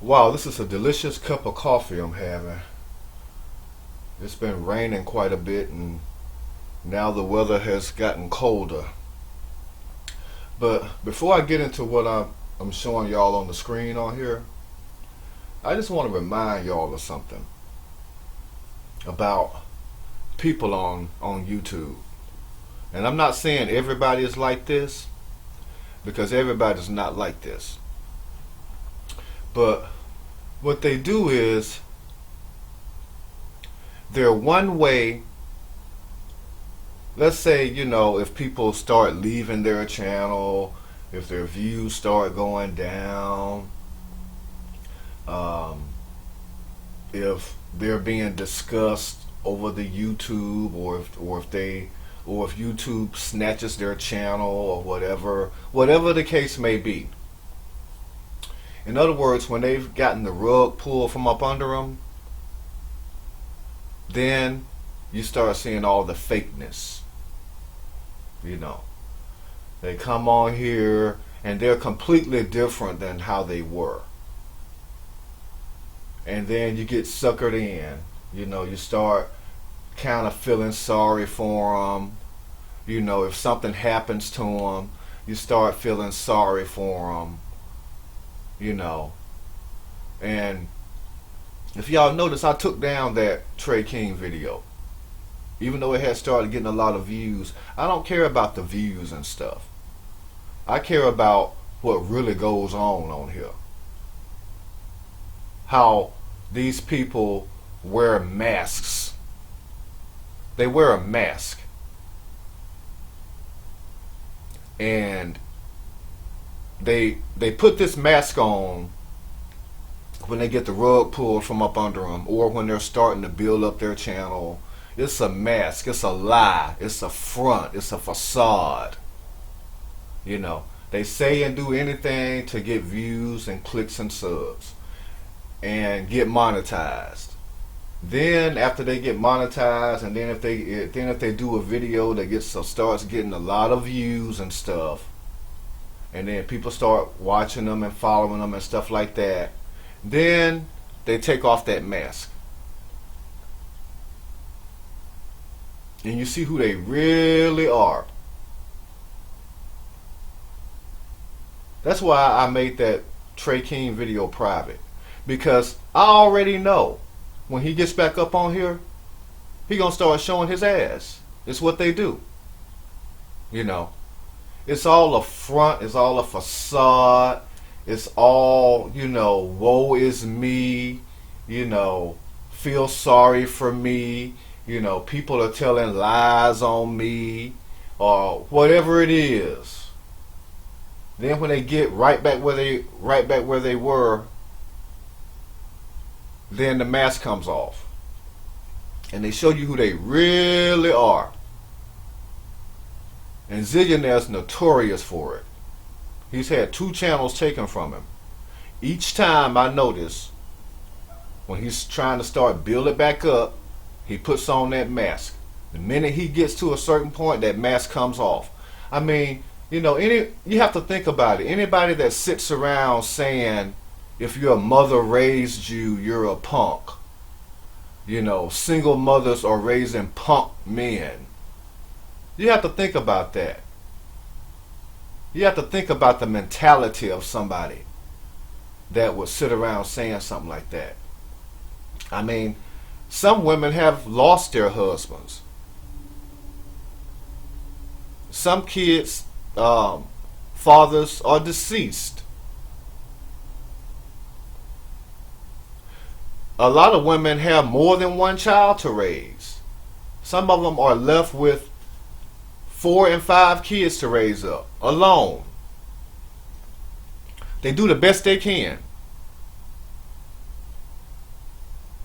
Wow, this is a delicious cup of coffee I'm having. It's been raining quite a bit and now the weather has gotten colder. But before I get into what I'm showing y'all on the screen on here, I just want to remind y'all of something about people on YouTube. And I'm not saying everybody is like this, because everybody's not like this. But what they do is they're one way. Let's say, if people start leaving their channel, if their views start going down, um, if they're being discussed over the YouTube, or if YouTube snatches their channel or whatever the case may be. In other words, when they've gotten the rug pulled from up under them, then you start seeing all the fakeness. They come on here and they're completely different than how they were. And then you get suckered in. You start kind of feeling sorry for them. If something happens to them, you start feeling sorry for them. And if y'all notice, I took down that Trey King video. Even though it had started getting a lot of views, I don't care about the views and stuff. I care about what really goes on here. How these people wear masks. They wear a mask. And they put this mask on when they get the rug pulled from up under them, or when they're starting to build up their channel. It's a mask. It's a lie. It's a front. It's a facade. They say and do anything to get views and clicks and subs and get monetized. Then after they get monetized, and then if they do a video that starts getting a lot of views and stuff, and then people start watching them and following them and stuff like that, then they take off that mask. And you see who they really are. That's why I made that Trey King video private. Because I already know when he gets back up on here, he gonna start showing his ass. It's what they do. It's all a front, it's all a facade, it's all, woe is me, feel sorry for me. People are telling lies on me, or whatever it is. Then when they get right back where they were, then the mask comes off, and they show you who they really are. And Zillionaire is notorious for it. He's had 2 channels taken from him. Each time I notice, when he's trying to start build it back up, he puts on that mask. The minute he gets to a certain point, that mask comes off. I mean, you have to think about it. Anybody that sits around saying, if your mother raised you, you're a punk. Single mothers are raising punk men. You have to think about that. You have to think about the mentality of somebody that would sit around saying something like that. I mean, some women have lost their husbands. Some kids' fathers are deceased. A lot of women have more than one child to raise. Some of them are left with 4 and 5 kids to raise up alone. They do the best they can.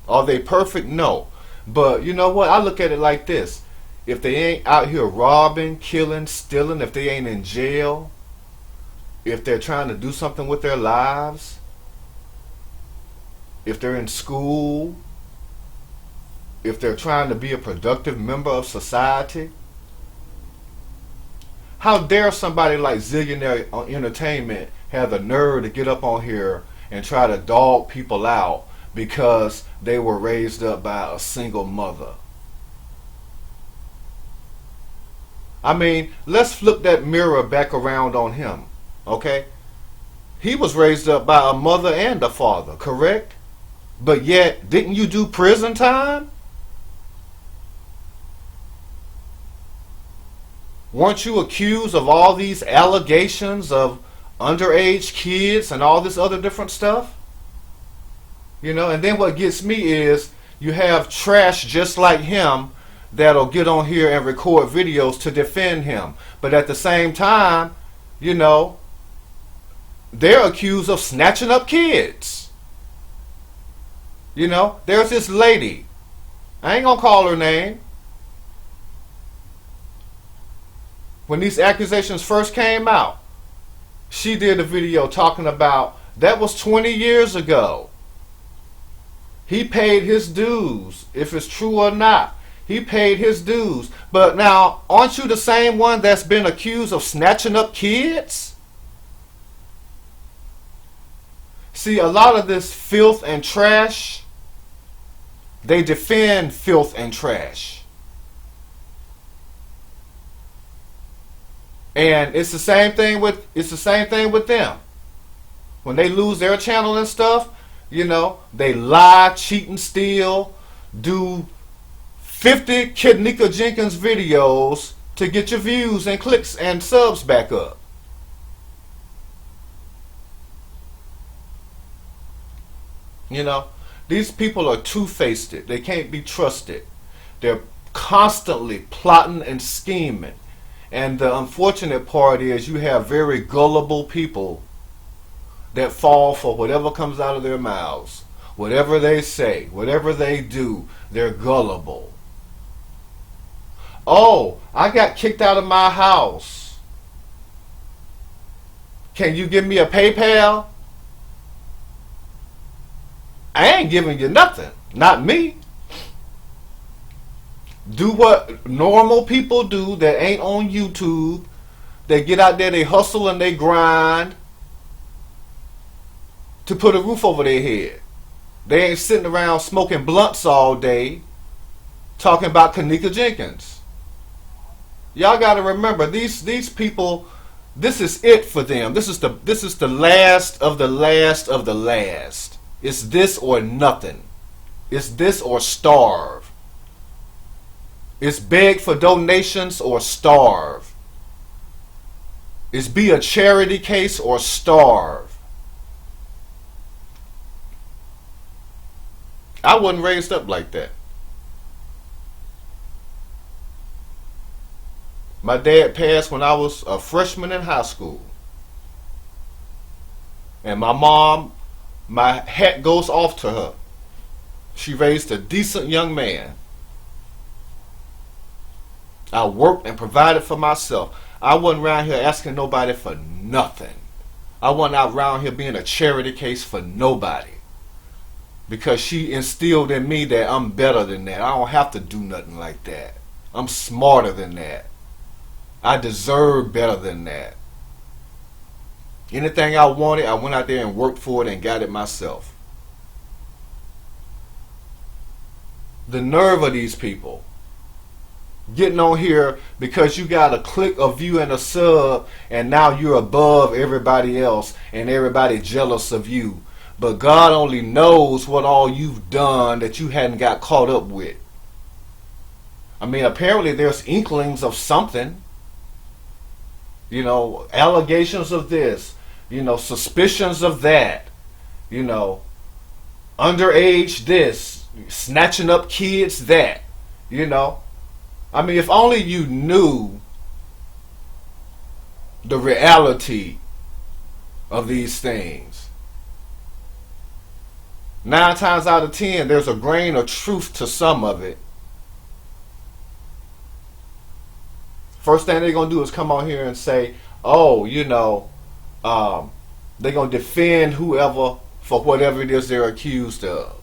Are they perfect? No. But you know what? I look at it like this. If they ain't out here robbing, killing, stealing, if they ain't in jail, if they're trying to do something with their lives, if they're in school, if they're trying to be a productive member of society, how dare somebody like Zillionaire Entertainment have the nerve to get up on here and try to dog people out because they were raised up by a single mother. I mean, let's flip that mirror back around on him, okay? He was raised up by a mother and a father, correct? But yet, didn't you do prison time? Weren't you accused of all these allegations of underage kids and all this other different stuff? You know, and then what gets me is you have trash just like him that'll get on here and record videos to defend him. But at the same time, you know, they're accused of snatching up kids. You know, there's this lady. I ain't gonna call her name. When these accusations first came out, she did a video talking about that was 20 years ago. He paid his dues, if it's true or not. He paid his dues. But now, aren't you the same one that's been accused of snatching up kids? See, a lot of this filth and trash, they defend filth and trash. And it's the same thing with them. When they lose their channel and stuff, you know, they lie, cheat, and steal, do 50 Kidnika Jenkins videos to get your views and clicks and subs back up. You know, these people are two-faced. They can't be trusted. They're constantly plotting and scheming. And the unfortunate part is you have very gullible people that fall for whatever comes out of their mouths. Whatever they say, whatever they do, they're gullible. Oh, I got kicked out of my house. Can you give me a PayPal? I ain't giving you nothing. Not me. Do what normal people do that ain't on YouTube. They get out there, they hustle and they grind to put a roof over their head. They ain't sitting around smoking blunts all day talking about Kidnika Jenkins. Y'all got to remember, these people, this is it for them. This is the last of the last of the last. It's this or nothing. It's this or starve. It's beg for donations or starve. It's be a charity case or starve. I wasn't raised up like that. My dad passed when I was a freshman in high school. And my mom, my hat goes off to her. She raised a decent young man. I worked and provided for myself. I wasn't around here asking nobody for nothing. I wasn't out around here being a charity case for nobody. Because she instilled in me that I'm better than that. I don't have to do nothing like that. I'm smarter than that. I deserve better than that. Anything I wanted, I went out there and worked for it and got it myself. The nerve of these people. Getting on here because you got a click, a view, and a sub, and now you're above everybody else and everybody jealous of you. But God only knows what all you've done that you hadn't got caught up with. I mean, apparently there's inklings of something. You know, allegations of this. You know, suspicions of that. You know, underage this. Snatching up kids that. You know. I mean, if only you knew the reality of these things. 9 times out of 10, there's a grain of truth to some of it. First thing they're going to do is come on here and say, oh, you know, they're going to defend whoever for whatever it is they're accused of.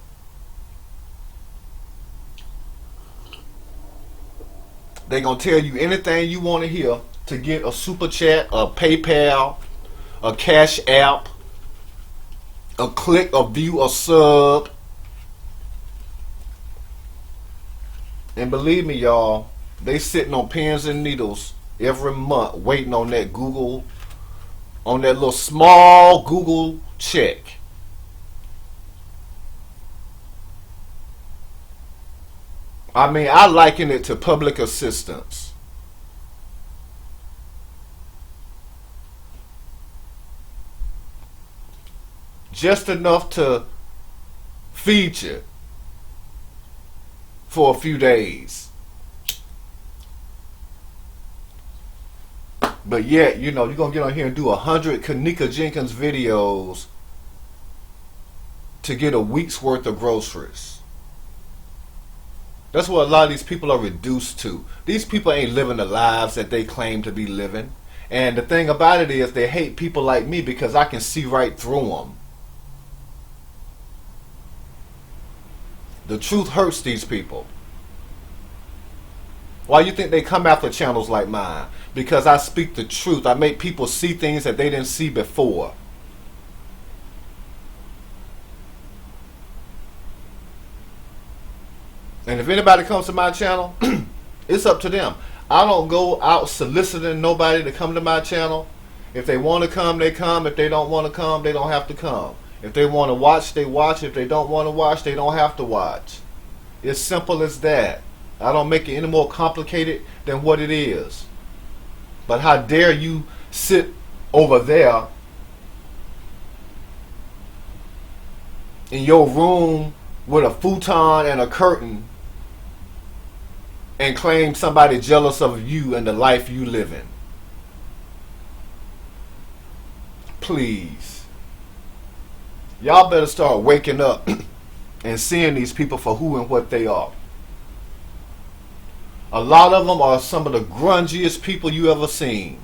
They're going to tell you anything you want to hear to get a super chat, a PayPal, a Cash App, a click, a view, a sub. And believe me, y'all, they sitting on pins and needles every month waiting on that Google, on that little small Google check. I mean, I liken it to public assistance. Just enough to feed you for a few days. But yet, you know, you're going to get on here and do 100 Kanika Jenkins videos to get a week's worth of groceries. That's what a lot of these people are reduced to. These people ain't living the lives that they claim to be living. And the thing about it is they hate people like me because I can see right through them. The truth hurts these people. Why you think they come after channels like mine? Because I speak the truth. I make people see things that they didn't see before. And if anybody comes to my channel, it's up to them. I don't go out soliciting nobody to come to my channel. If they want to come, they come. If they don't want to come, they don't have to come. If they want to watch, they watch. If they don't want to watch, they don't have to watch. It's simple as that. I don't make it any more complicated than what it is. But how dare you sit over there in your room with a futon and a curtain and claim somebody jealous of you and the life you live in. Please. Y'all better start waking up and seeing these people for who and what they are. A lot of them are some of the grungiest people you ever seen.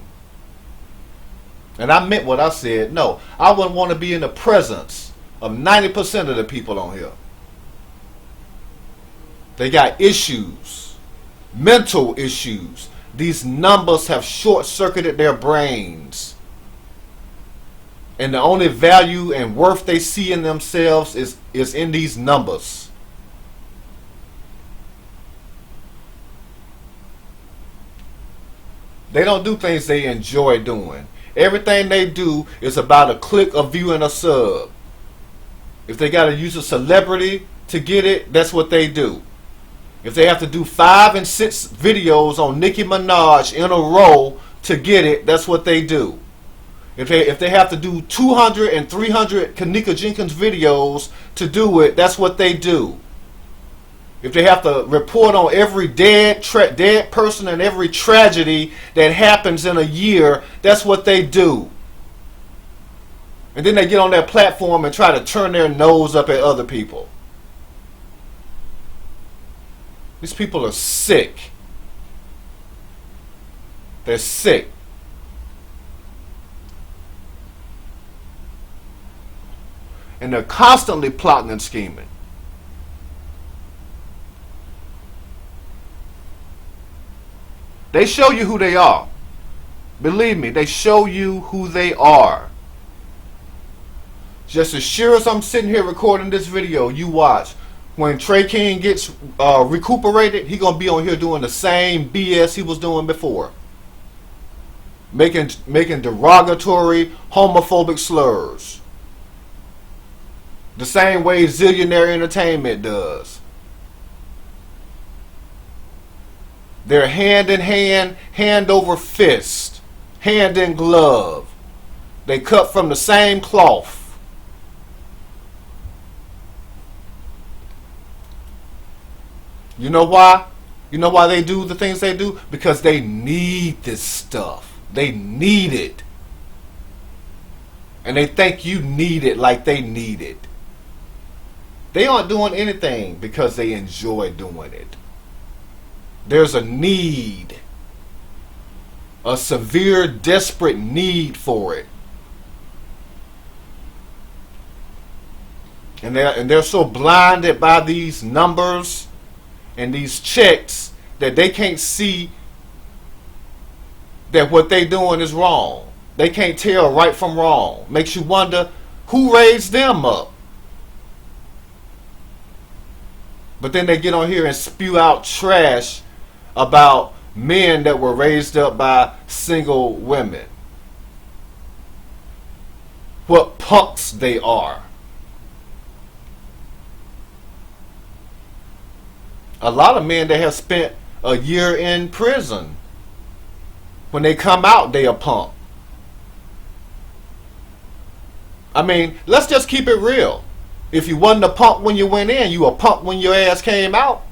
And I meant what I said. No, I wouldn't want to be in the presence of 90% of the people on here. They got issues, mental issues. These numbers have short-circuited their brains. And the only value and worth they see in themselves is in these numbers. They don't do things they enjoy doing. Everything they do is about a click, a view, and a sub. If they got to use a celebrity to get it, that's what they do. If they have to do 5 and 6 videos on Nicki Minaj in a row to get it, that's what they do. If they have to do 200 and 300 Kanika Jenkins videos to do it, that's what they do. If they have to report on every dead person and every tragedy that happens in a year, that's what they do. And then they get on that platform and try to turn their nose up at other people. These people are sick. They're sick. And they're constantly plotting and scheming. They show you who they are. Believe me, they show you who they are. Just as sure as I'm sitting here recording this video, you watch. When Trey King gets recuperated, he gonna be on here doing the same BS he was doing before. Making derogatory, homophobic slurs. The same way Zillionaire Entertainment does. They're hand in hand, hand over fist, hand in glove. They cut from the same cloth. You know why? You know why they do the things they do? Because they need this stuff. They need it. And they think you need it like they need it. They aren't doing anything because they enjoy doing it. There's a need. A severe, desperate need for it. And they're so blinded by these numbers and these checks that they can't see that what they're doing is wrong. They can't tell right from wrong. Makes you wonder, Who raised them up? But then they get on here and spew out trash about men that were raised up by single women. What punks they are. A lot of men that have spent a year in prison, when they come out, they a punk. I mean, let's just keep it real. If you wasn't a punk when you went in, you a punk when your ass came out.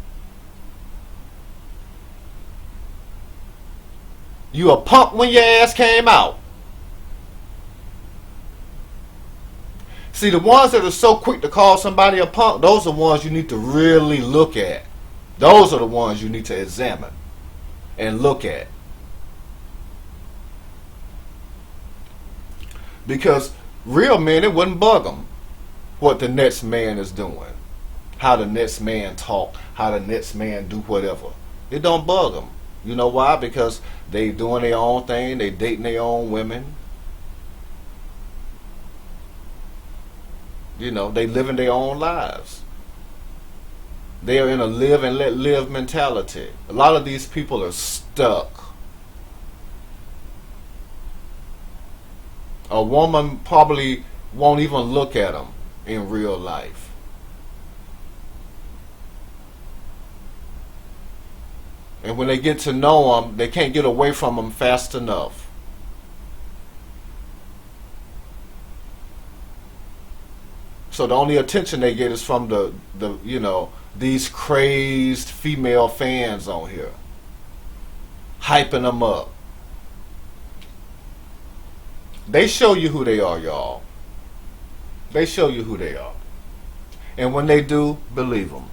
You a punk when your ass came out. See, the ones that are so quick to call somebody a punk, those are the ones you need to really look at. Those are the ones you need to examine and look at. Because real men, it wouldn't bug them what the next man is doing, how the next man talk, how the next man do whatever. It don't bug them. You know why? Because they doing their own thing, they dating their own women. You know, they living their own lives. They are in a live and let live mentality. A lot of these people are stuck. A woman probably won't even look at them in real life. And when they get to know them, they can't get away from them fast enough. So the only attention they get is from the you know, these crazed female fans on here, hyping them up. They show you who they are, y'all. They show you who they are. And when they do, believe them.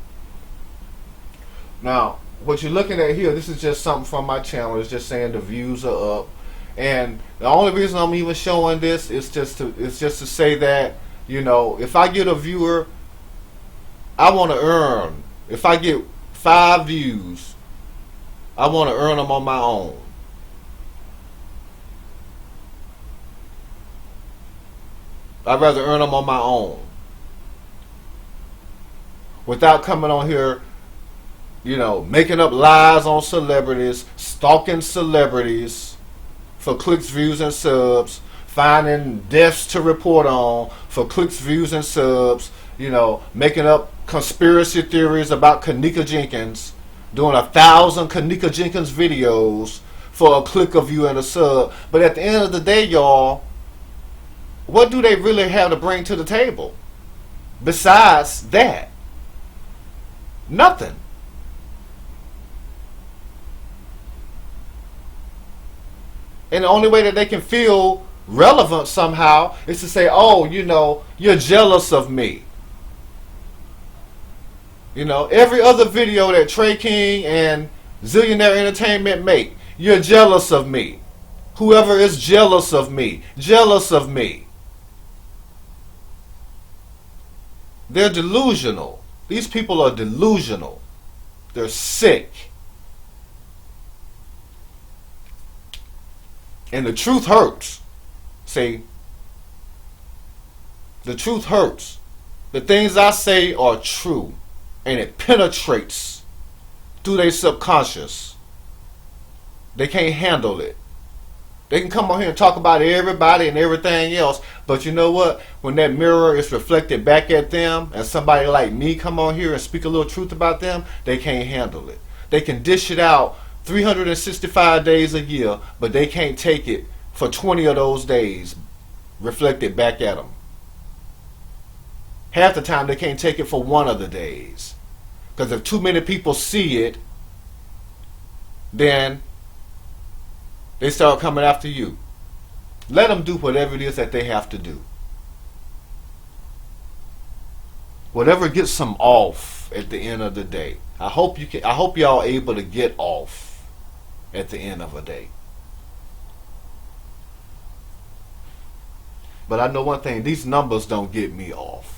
Now, what you're looking at here, this is just something from my channel. It's just saying the views are up. And the only reason I'm even showing this is just to say that, you know, if I get a viewer, I want to earn. If I get 5 views, I want to earn them on my own. I'd rather earn them on my own without coming on here, you know, making up lies on celebrities, stalking celebrities for clicks, views, and subs, finding deaths to report on for clicks, views, and subs, you know, making up conspiracy theories about Kanika Jenkins, doing 1,000 Kanika Jenkins videos for a click, a view, and a sub. But at the end of the day, y'all, what do they really have to bring to the table besides that? Nothing. And the only way that they can feel relevant somehow is to say, oh, you know, you're jealous of me. You know, every other video that Trey King and Zillionaire Entertainment make, you're jealous of me. Whoever is jealous of me, jealous of me. They're delusional. These people are delusional. They're sick. And the truth hurts. See, the truth hurts. The things I say are true. And it penetrates through their subconscious. They can't handle it. They can come on here and talk about everybody and everything else, but you know what? When that mirror is reflected back at them and somebody like me come on here and speak a little truth about them, they can't handle it. They can dish it out 365 days a year, but they can't take it for 20 of those days reflected back at them. Half the time they can't take it for one of the days. Because if too many people see it, then they start coming after you. Let them do whatever it is that they have to do. Whatever gets them off at the end of the day. I hope y'all able to get off at the end of a day. But I know one thing, these numbers don't get me off.